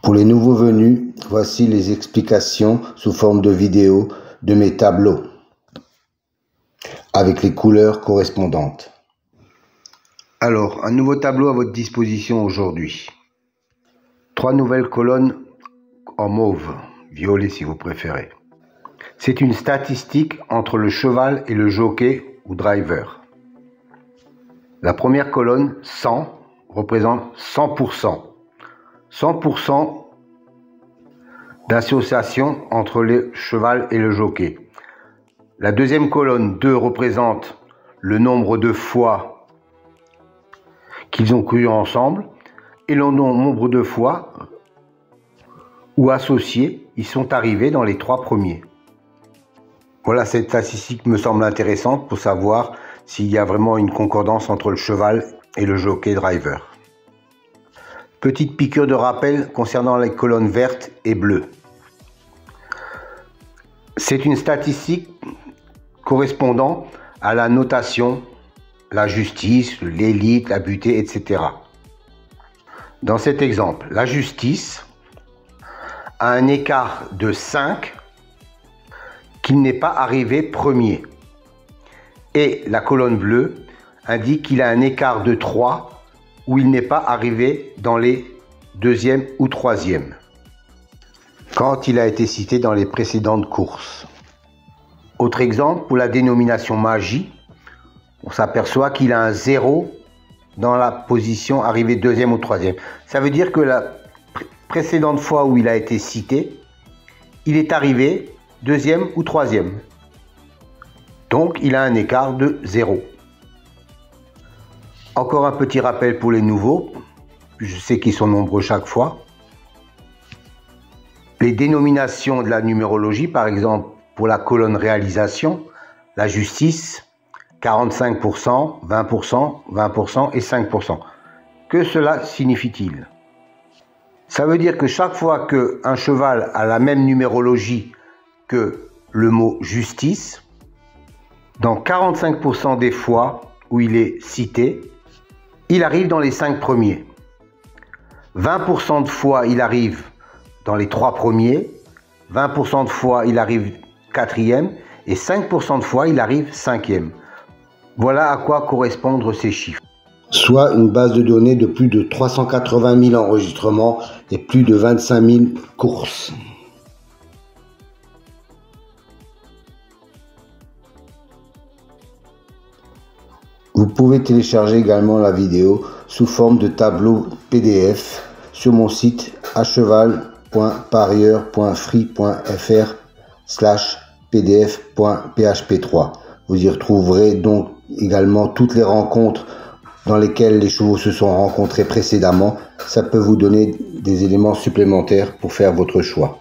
Pour les nouveaux venus, voici les explications sous forme de vidéo de mes tableaux, avec les couleurs correspondantes. Alors, un nouveau tableau à votre disposition aujourd'hui. 3 nouvelles colonnes en mauve, violet si vous préférez. C'est une statistique entre le cheval et le jockey ou driver. La première colonne, 100, représente 100%. 100% d'association entre le cheval et le jockey. La deuxième colonne, 2, représente le nombre de fois qu'ils ont couru ensemble et le nombre de fois où associés ils sont arrivés dans les 3 premiers. Voilà, cette statistique me semble intéressante pour savoir s'il y a vraiment une concordance entre le cheval et le jockey driver. Petite piqûre de rappel concernant les colonnes vertes et bleues. C'est une statistique correspondant à la notation, la justice, l'élite, la butée, etc. Dans cet exemple, la justice a un écart de 5 qu'il n'est pas arrivé premier. Et la colonne bleue indique qu'il a un écart de 3 où il n'est pas arrivé dans les 2e ou 3e, quand il a été cité dans les précédentes courses. Autre exemple, pour la dénomination magie, on s'aperçoit qu'il a un 0 dans la position arrivée 2e ou 3e. Ça veut dire que la précédente fois où il a été cité, il est arrivé 2e ou 3e. Donc il a un écart de 0. Encore un petit rappel pour les nouveaux, je sais qu'ils sont nombreux chaque fois. Les dénominations de la numérologie, par exemple pour la colonne réalisation, la justice, 45%, 20%, 20% et 5%. Que cela signifie-t-il? Ça veut dire que chaque fois qu'un cheval a la même numérologie que le mot justice, dans 45% des fois où il est cité, il arrive dans les 5 premiers. 20% de fois, il arrive dans les 3 premiers. 20% de fois, il arrive 4e. Et 5% de fois, il arrive 5e. Voilà à quoi correspondent ces chiffres. Soit une base de données de plus de 380 000 enregistrements et plus de 25 000 courses. Vous pouvez télécharger également la vidéo sous forme de tableau PDF sur mon site acheval.parieur.free.fr/pdf.php3. Vous y retrouverez donc également toutes les rencontres dans lesquelles les chevaux se sont rencontrés précédemment. Ça peut vous donner des éléments supplémentaires pour faire votre choix.